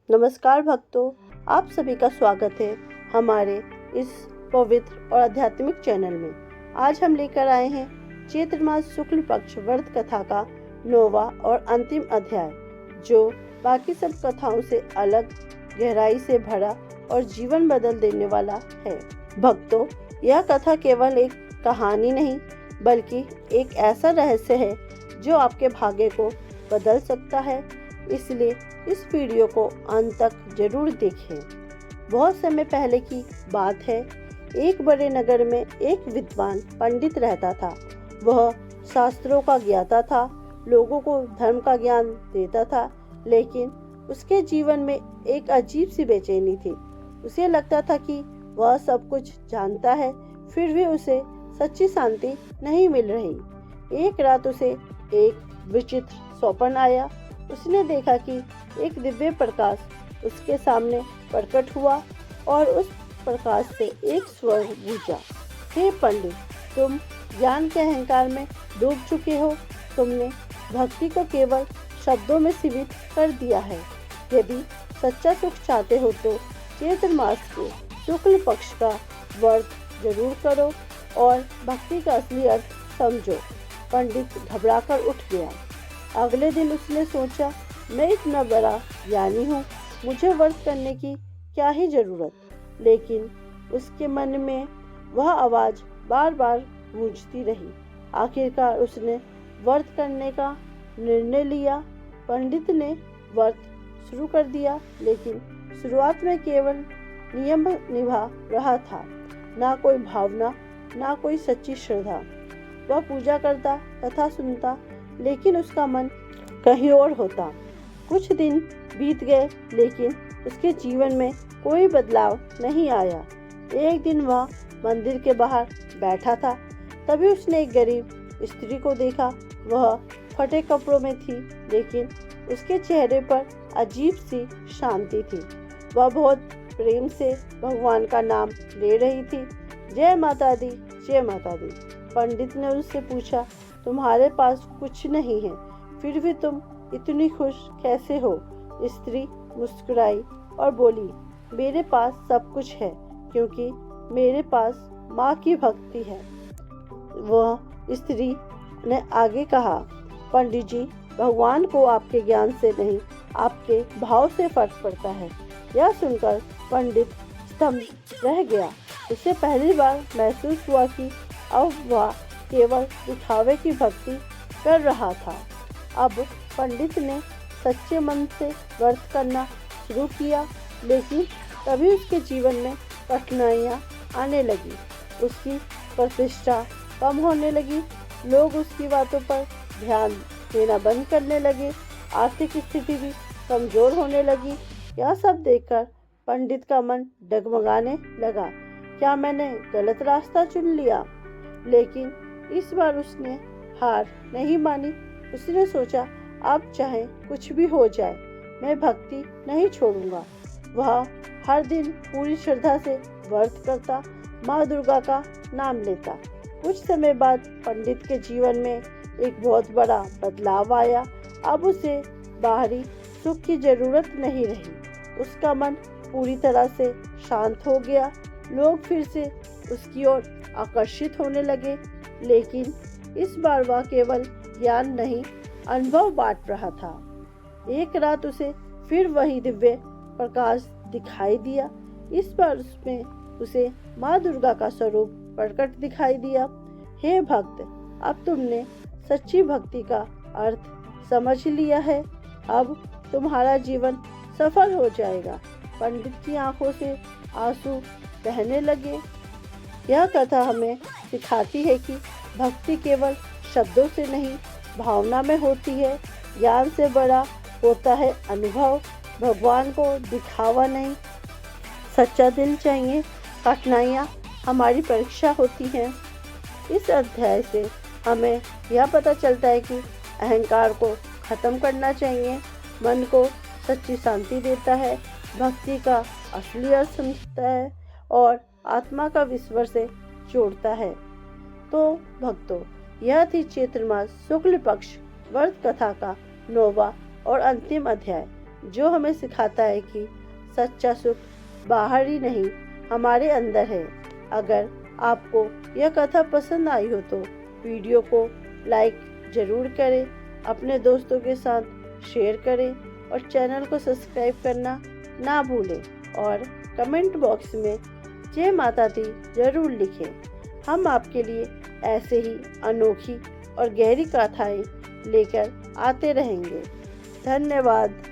नमस्कार भक्तों, आप सभी का स्वागत है हमारे इस पवित्र और आध्यात्मिक चैनल में। आज हम लेकर आए हैं चैत्र मास शुक्ल पक्ष व्रत कथा का 9वां और अंतिम अध्याय, जो बाकी सब कथाओं से अलग, गहराई से भरा और जीवन बदल देने वाला है। भक्तों, यह कथा केवल एक कहानी नहीं बल्कि एक ऐसा रहस्य है जो आपके भाग्य को बदल सकता है। इसलिए इस वीडियो को अंत तक जरूर देखें। बहुत समय पहले की बात है। एक बड़े नगर में एक विद्वान पंडित रहता था। वह शास्त्रों का ज्ञाता था, लोगों को धर्म का ज्ञान देता था, लेकिन उसके जीवन में एक अजीब सी बेचैनी थी। उसे लगता था कि वह सब कुछ जानता है, फिर भी उसे सच्ची शांति नहीं मिल रही। एक रात उसे एक विचित्र स्वप्न आया। उसने देखा कि एक दिव्य प्रकाश उसके सामने प्रकट हुआ और उस प्रकाश से एक स्वर गूंजा, हे पंडित, तुम ज्ञान के अहंकार में डूब चुके हो। तुमने भक्ति को केवल शब्दों में सीमित कर दिया है। यदि सच्चा सुख चाहते हो तो चैत्र मास के शुक्ल पक्ष का व्रत जरूर करो और भक्ति का असली अर्थ समझो। पंडित घबराकर उठ गया। अगले दिन उसने सोचा, मैं इतना बड़ा ज्ञानी हूँ, मुझे व्रत करने की क्या ही जरूरत। लेकिन उसके मन में वह आवाज बार बार गूंजती रही। आखिरकार उसने व्रत करने का निर्णय लिया। पंडित ने व्रत शुरू कर दिया, लेकिन शुरुआत में केवल नियम निभा रहा था, ना कोई भावना, ना कोई सच्ची श्रद्धा। वह पूजा करता, कथा सुनता, लेकिन उसका मन कहीं और होता। कुछ दिन बीत गए, लेकिन उसके जीवन में कोई बदलाव नहीं आया। एक दिन वह मंदिर के बाहर बैठा था, तभी उसने एक गरीब स्त्री को देखा। वह फटे कपड़ों में थी, लेकिन उसके चेहरे पर अजीब सी शांति थी। वह बहुत प्रेम से भगवान का नाम ले रही थी। जय माता दी, जय माता दी। पंडित ने उससे पूछा, तुम्हारे पास कुछ नहीं है, फिर भी तुम इतनी खुश कैसे हो? स्त्री मुस्कुराई और बोली, मेरे पास सब कुछ है, क्योंकि मेरे पास माँ की भक्ति है। वह स्त्री ने आगे कहा, पंडित जी, भगवान को आपके ज्ञान से नहीं, आपके भाव से फर्क पड़ता है। यह सुनकर पंडित स्तंभ रह गया। उसे पहली बार महसूस हुआ कि अब वह केवल दिखावे की भक्ति कर रहा था। अब पंडित ने सच्चे मन से व्रत करना शुरू किया, लेकिन तभी उसके जीवन में कठिनाइयाँ आने लगी। उसकी प्रतिष्ठा कम होने लगी, लोग उसकी बातों पर ध्यान देना बंद करने लगे, आर्थिक स्थिति भी कमजोर होने लगी। यह सब देखकर पंडित का मन डगमगाने लगा। क्या मैंने गलत रास्ता चुन लिया? लेकिन इस बार उसने हार नहीं मानी। उसने सोचा, अब चाहे कुछ भी हो जाए, मैं भक्ति नहीं छोड़ूंगा। वह हर दिन पूरी श्रद्धा से व्रत करता, माँ दुर्गा का नाम लेता। कुछ समय बाद पंडित के जीवन में एक बहुत बड़ा बदलाव आया। अब उसे बाहरी सुख की जरूरत नहीं रही। उसका मन पूरी तरह से शांत हो गया। लोग फिर से उसकी ओर आकर्षित होने लगे, लेकिन इस बार वह केवल ज्ञान नहीं, अनुभव बांट रहा था। एक रात उसे फिर वही दिव्य प्रकाश दिखाई दिया। इस बार उसमें उसे माँ दुर्गा का स्वरूप प्रकट दिखाई दिया। हे भक्त, अब तुमने सच्ची भक्ति का अर्थ समझ लिया है। अब तुम्हारा जीवन सफल हो जाएगा। पंडित की आंखों से आंसू बहने लगे। यह कथा हमें सिखाती है कि भक्ति केवल शब्दों से नहीं, भावना में होती है। ज्ञान से बड़ा होता है अनुभव। भगवान को दिखावा नहीं, सच्चा दिल चाहिए। कठिनाइयाँ हमारी परीक्षा होती हैं। इस अध्याय से हमें यह पता चलता है कि अहंकार को खत्म करना चाहिए, मन को सच्ची शांति देता है, भक्ति का असली अर्थ समझता है और आत्मा का ईश्वर से जोड़ता है। तो भक्तों, यह थी चैत्र मास शुक्ल पक्ष व्रत कथा का 9वां और अंतिम अध्याय। जो हमें सिखाता है कि सच्चा सुख बाहर ही नहीं, हमारे अंदर है। अगर आपको यह कथा पसंद आई हो तो वीडियो को लाइक ज़रूर करें, अपने दोस्तों के साथ शेयर करें और चैनल को सब्सक्राइब करना ना भूलें और कमेंट बॉक्स में जय माता दी ज़रूर लिखें। हम आपके लिए ऐसे ही अनोखी और गहरी कथाएं लेकर आते रहेंगे। धन्यवाद।